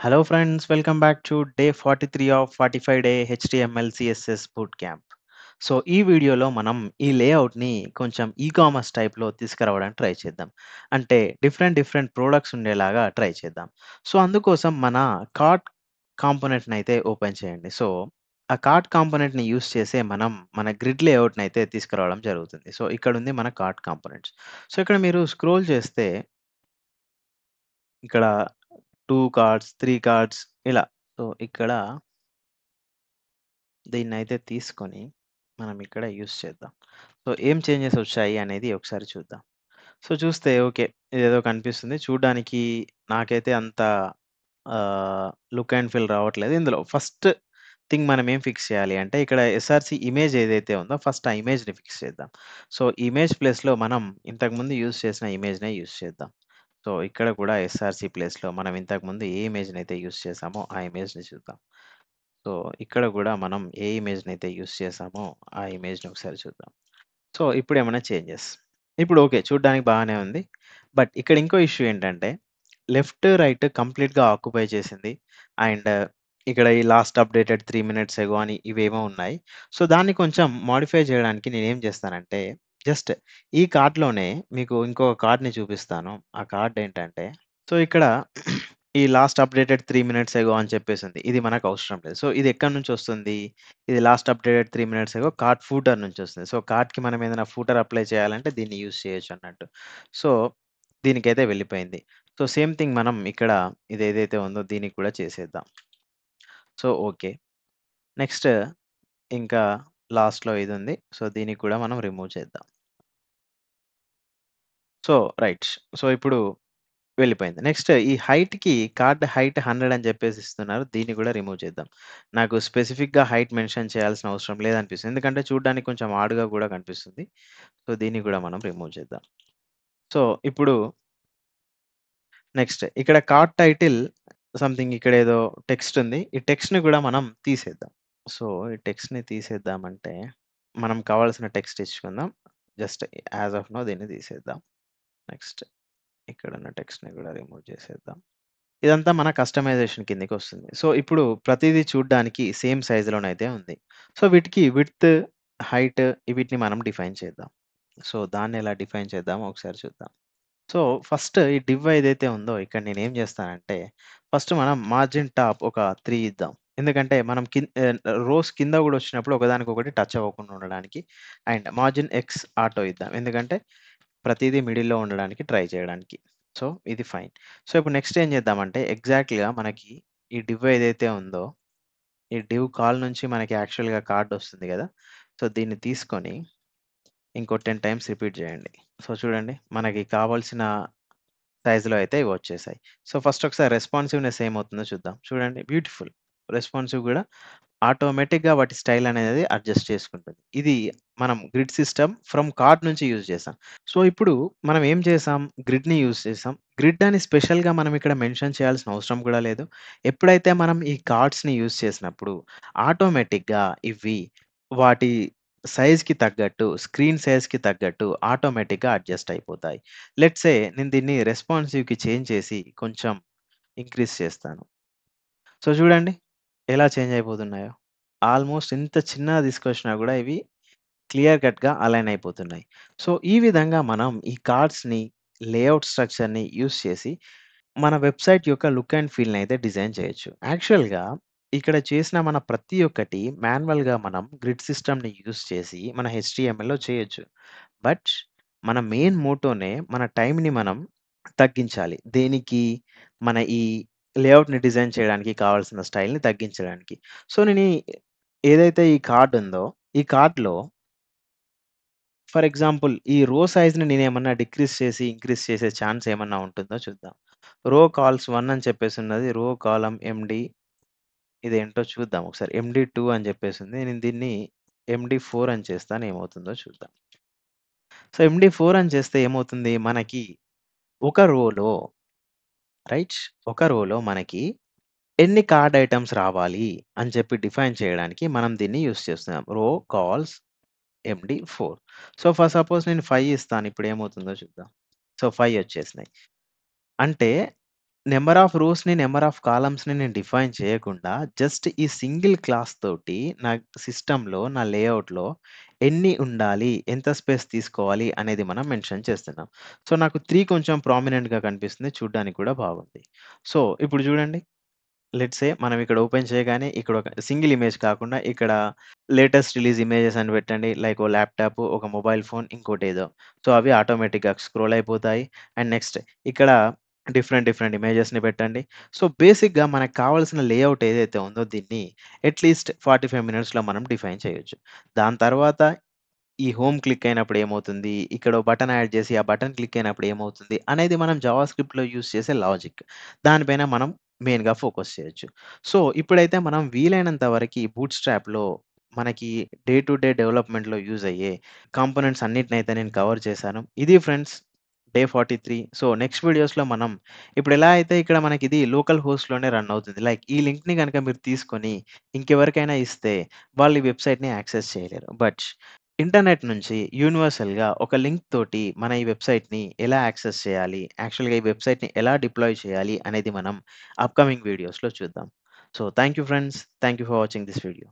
Hello friends, welcome back to day 43 of 45 day HTML CSS boot camp. So ఈ వీడియోలో మనం ఈ లేఅవుట్‌ని కొంచెం కామర్స్ టైప్‌లో తీసుకురావడానికి ట్రై చేద్దాం. అంటే డిఫరెంట్ ప్రొడక్ట్స్ ఉండేలాగా ట్రై చేద్దాం. సో అందుకోసం మన కార్ట్ కాంపోనెంట్‌ని అయితే ఓపెన్ చేయండి. సో ఆ కార్ట్ కాంపోనెంట్‌ని యూజ్ చేసే మనం మన గ్రిడ్ లేఅవుట్‌ని అయితే తీసుకురావడం జరుగుతుంది. సో ఇక్కడ ఉంది మన కార్ట్ కాంపోనెంట్స్. సో ఇక్కడ మీరు స్క్రోల్ చేస్తే ఇక్కడ 2 కార్డ్స్, 3 కార్డ్స్ ఇలా. సో ఇక్కడ దీన్నైతే తీసుకొని మనం ఇక్కడ యూజ్ చేద్దాం. సో, ఏం చేంజెస్ వచ్చాయి అనేది ఒకసారి చూద్దాం. సో, చూస్తే ఓకే. ఇదేదో కనిపిస్తుంది. చూడ్డానికి నాకైతే అంత లుక్ అండ్ ఫీల్ రావట్లేదు. ఇందులో ఫస్ట్ థింగ్ మనం ఏం ఫిక్స్ చేయాలి అంటే ఇక్కడ ఎస్ఆర్‌సి ఇమేజ్ ఏదైతే ఉందో ఫస్ట్ ఆ ఇమేజ్‌ని ఫిక్స్ చేద్దాం. సో, ఇమేజ్ ప్లేస్‌లో మనం ఇంతకుముందు యూజ్ చేసిన ఇమేజ్‌నే యూజ్ చేద్దాం. సో, ఇక్కడ కూడా ఎస్ఆర్‌సి ప్లేస్‌లో మనం ఇంతకుముందు ఏ ఇమేజ్‌నైతే యూజ్ చేసామో ఆ ఇమేజ్‌ని చూద్దాం. సో, ఇక్కడ గూడా మనం ఏ ఇమేజ్‌నైతే యూజ్ చేసామో, ఆ ఇమేజ్‌ని ఒకసారి చూద్దాం. సో, ఇప్పుడేమన్నా చేంజెస్. ఇప్పుడు ఓకే. చూడ్డానికి బాగానే ఉంది. బట్ ఇక్కడ ఇంకో ఇష్యూ ఏంటంటే, లెఫ్ట్, రైట్ కంప్లీట్‌గా ఆక్యుపై చేసింది. అండ్ ఇక్కడ ఈ లాస్ట్ అప్డేటెడ్ 3 మినిట్స్ ఎగో అని ఇవేమో ఉన్నాయి. సో, దాన్ని కొంచెం మోడిఫై చేయడానికి నేనేం చేస్తానంటే, జస్ట్ ఈ కార్డ్‌లోనే మీకు ఇంకొక కార్డ్‌ని చూపిస్తాను. ఆ కార్డ్ ఏంటంటే సో, ఇక్కడ ఈ లాస్ట్ అప్డేటెడ్ 3 మినిట్స్ ఎగో అని చెప్పేసుంది. ఇది మనకవసరం లేదు. సో, ఇది ఎక్కడి నుంచొస్తుంది? ఇది last updated 3 minutes ago cart footer నుంచొస్తుంది. సో, కార్ట్‌కి మనం ఏదైనా ఫూటర్ అప్లై చేయాలంటే దీన్ని యూజ్ చేయొచ్చన్నట్టు. సో, దీనికైతే వెళ్ళిపోయింది. సో, సేమ్ థింగ్ మనం ఇక్కడ ఇదేదైతే ఉందో దీనికి కూడా చేసేద్దాం. So, okay. నెక్స్ట్ ఇంకా లాస్ట్‌లో ఇదుంది. సో, దీనికి కూడా మనం రిమూవ్ చేద్దాం. So, right. సో, ఇప్పుడు వెళ్ళిపోయింది. నెక్స్ట్ ఈ హైట్‌కి కార్డ్ హైట్ 100 అని జెప్పేసి ఇస్తున్నారు. దీన్ని గూడా రిమూవ్ చేద్దాం. నాకు స్పెసిఫిక్‌గా హైట్ మెన్షన్ చేయాల్సిన అవసరం లేదనిపిస్తుంది. ఎందుకంటే చూడ్డానికి కొంచెం ఆడ్‌గా గూడా కనిపిస్తుంది. సో, దీన్ని గూడా మనం రిమూవ్ చేద్దాం. సో, ఇప్పుడు నెక్స్ట్ ఇక్కడ కార్డ్ టైటిల్ సంథింగ్ ఇక్కడేదో టెక్స్ట్ ఉంది. ఈ టెక్స్ట్‌ని గూడా మనం తీసేద్దాం. సో, ఈ టెక్స్ట్‌ని తీసేద్దామంటే మనం కావాల్సిన టెక్స్ట్ ఇచ్చుకుందాం. జస్ట్ యాస్ ఆఫ్ నౌ దీన్ని తీసేద్దాం. నెక్స్ట్ ఇక్కడున్న టెక్స్ట్‌ని గూడా రిమూవ్ చేసేద్దాం. ఇదంతా మన కస్టమైజేషన్ కిందకొస్తుంది. సో, ఇప్పుడు ప్రతీదీ చూడ్డానికి సేమ్ సైజ్‌లోనైతే ఉంది. సో, వీటికి విడ్త్, హైట్ వీటిని మనం డిఫైన్ చేద్దాం. సో, దాన్నెలా డిఫైన్ చేద్దామో ఒకసారి చూద్దాం. సో, ఫస్ట్ ఈ డివ్ ఏదైతే ఉందో ఇక్కడ నేనేం జేస్తానంటే, ఫస్ట్ మనం మార్జిన్ టాప్ ఒక 3 ఇద్దాం. ఎందుకంటే మనం రోస్ కింద గూడా వచ్చినప్పుడు ఒకదానికొకటి టచ్ అవ్వకుండా ఉండడానికి. అండ్ మార్జిన్ ఎక్స్ ఆటో ఇద్దాం. ఎందుకంటే ప్రతీదీ మిడిల్‌లో ఉండడానికి ట్రై చేయడానికి. సో, ఇది ఫైన్. సో, ఇప్పుడు నెక్స్ట్ ఏం చేద్దామంటే ఎగ్జాక్ట్‌గా మనకి ఈ డివ్ ఏదైతే ఉందో, ఈ డివ్ కాల్ నుంచి మనకి యాక్చువల్‌గా కార్డ్ వస్తుంది గదా! సో, దీన్ని తీసుకొని ఇంకో 10 టైమ్స్ రిపీట్ చేయండి. సో, చూడండి మనకి కావాల్సిన సైజ్‌లో అయితే ఇవొచ్చేసాయి. సో, ఫస్ట్ ఒకసారి రెస్పాన్సివ్‌నెస్ ఏమవుతుందో చూద్దాం. చూడండి బ్యూటిఫుల్. రెస్పాన్సివ్ గూడా ఆటోమేటిక్‌గా వాటి స్టైల్ అనేది అడ్జస్ట్ చేసుకుంటుంది. ఇది మనం గ్రిడ్ సిస్టమ్ ఫ్రమ్ కార్డ్ నుంచి యూజ్ చేసాం. సో, ఇప్పుడు మనం ఏం చేసాం? గ్రిడ్‌ని యూజ్ చేసాం. గ్రిడ్ అని స్పెషల్‌గా మనం ఇక్కడ మెన్షన్ చేయాల్సిన అవసరం కూడా లేదు. ఎప్పుడైతే మనం ఈ కార్డ్స్‌ని యూజ్ చేసినప్పుడు ఆటోమేటిక్‌గా ఇవి వాటి సైజ్‌కి తగ్గట్టు, స్క్రీన్ సైజ్‌కి తగ్గట్టు ఆటోమేటిక్‌గా అడ్జస్ట్ అయిపోతాయి. లెట్స్ సే నేను దీన్ని రెస్పాన్సివ్‌కి చేంజ్ చేసి కొంచెం ఇంక్రీజ్ చేస్తాను. సో, చూడండి ఎలా చేంజ్ అయిపోతున్నాయో. ఆల్‌మోస్ట్ ఇంత చిన్నగా తీసుకొచ్చినా గూడా ఇవి క్లియర్ కట్‌గా అలైన్ అయిపోతున్నాయి. సో, ఈ విధంగా మనం ఈ కార్డ్స్‌ని, లేఔట్ స్ట్రక్చర్‌ని యూజ్ చేసి మన వెబ్‌సైట్ యొక్క లుక్ అండ్ ఫీల్‌ని అయితే డిజైన్ చేయొచ్చు. యాక్చువల్‌గా ఇక్కడ చేసిన మన ప్రతి ఒక్కటి మాన్యువల్‌గా మనం గ్రిడ్ సిస్టమ్‌ని యూజ్ చేసి మన హెచ్‌టీఎంఎల్‌లో చేయొచ్చు. బట్ మన మెయిన్ మోటోనే మన టైమ్‌ని మనం తగ్గించాలి. దేనికి? మన ఈ లేఔట్‌ని డిజైన్ చేయడానికి కావాల్సిన స్టైల్‌ని తగ్గించడానికి. సో, నేను ఏదైతే ఈ కార్డ్ ఉందో, ఈ కార్డ్‌లో ఫర్ ఎగ్జాంపుల్ ఈ రో సైజ్‌ని నేనేమన్నా డిక్రీజ్ చేసి, ఇంక్రీజ్ చేసే ఛాన్స్ ఏమన్నా ఉంటుందో చూద్దాం. రో కాల్స్ 1 అని చెప్పేసున్నది. రో కాలమ్ ఎండీ ఇదేంటో చూద్దాం ఒకసారి. ఎండీ2 అని చెప్పేసుంది. నేను దీన్ని ఎండీ4 అని చేస్తాను. ఏమవుతుందో చూద్దాం. సో, ఎండీ4 అని చేస్తే ఏమవుతుంది? మనకి ఒక రోలో రైట్? ఒక రోలో మనకి ఎన్ని కార్డ్ ఐటెమ్స్ రావాలి అని చెప్పి డిఫైన్ చేయడానికి మనం దీన్ని యూజ్ చేస్తున్నాం. రో కాల్స్ ఎండీ4. సో, ఫర్ సపోజ్ నేను 5 ఇస్తాను. ఇప్పుడేమవుతుందో చూద్దాం. సో, 5 వచ్చేసినాయి. అంటే నంబర్ ఆఫ్ రోస్‌ని, నంబర్ ఆఫ్ కాలమ్న్స్‌ని నేను డిఫైన్ చేయకుండా జస్ట్ ఈ సింగిల్ క్లాస్ తోటి నా సిస్టమ్‌లో, నా లేఔట్‌లో ఎన్ని ఉండాలి, ఎంత స్పేస్ తీసుకోవాలి అనేది మనం మెన్షన్ చేస్తున్నాం. సో, నాకు 3 కొంచెం ప్రామినెంట్‌గా కనిపిస్తుంది. చూడ్డానికి కూడా బాగుంది. సో, ఇప్పుడు చూడండి. లెట్స్ సే మనం ఇక్కడ ఓపెన్ చేయగానే ఇక్కడ ఒక సింగిల్ ఇమేజ్ కాకుండా ఇక్కడ లేటెస్ట్ రిలీజ్ ఇమేజెస్ అని పెట్టండి. లైక్ ఓ ల్యాప్‌టాప్, ఒక మొబైల్ ఫోన్ ఇంకోటేదో. సో, అవి ఆటోమేటిక్‌గా స్క్రోల్ అయిపోతాయి. అండ్ నెక్స్ట్ ఇక్కడ డిఫరెంట్ ఇమేజెస్‌ని పెట్టండి. సో, బేసిక్‌గా మనకు కావాల్సిన లేఔట్ ఏదైతే ఉందో దీన్ని అట్‌లీస్ట్ 45 మినిట్స్‌లో మనం డిఫైన్ చేయొచ్చు. దాని తర్వాత ఈ హోమ్ క్లిక్ అయినప్పుడు ఏమవుతుంది? ఇక్కడ ఓ బటన్ యాడ్ చేసి, ఆ బటన్ క్లిక్ అయినప్పుడు ఏమవుతుంది? అనేది మనం జావాస్క్రిప్ట్‌లో యూజ్ చేసే లాజిక్. దానిపైన మనం మెయిన్‌గా ఫోకస్ చేయొచ్చు. సో, ఇప్పుడైతే మనం వీలైనంత వరకి బూట్‌స్ట్రాప్‌లో మనకి డే టు డే డెవలప్‌మెంట్‌లో యూజ్ అయ్యే కాంపోనెంట్స్ అన్నిటినైతే నేను కవర్ చేశాను. ఇది ఫ్రెండ్స్ డే 43. సో, నెక్స్ట్ వీడియోస్‌లో మనం ఇప్పుడెలా అయితే ఇక్కడ మనకిది లోకల్ హోస్ట్‌లోనే రన్ అవుతుంది. లైక్ ఈ లింక్‌ని గనక మీరు తీసుకొని ఇంకెవరికైనా ఇస్తే వాళ్ళు ఈ వెబ్‌సైట్‌ని యాక్సెస్ చేయలేరు. బట్ ఇంటర్నెట్ నుంచి యూనివర్సల్‌గా ఒక లింక్ తోటి మన ఈ వెబ్‌సైట్‌ని ఎలా యాక్సెస్ చేయాలి? యాక్చువల్‌గా ఈ వెబ్‌సైట్‌ని ఎలా డిప్లాయ్ చేయాలి? అనేది మనం అప్‌కమింగ్ వీడియోస్‌లో చూద్దాం. So, thank you friends. Thank you for watching this video.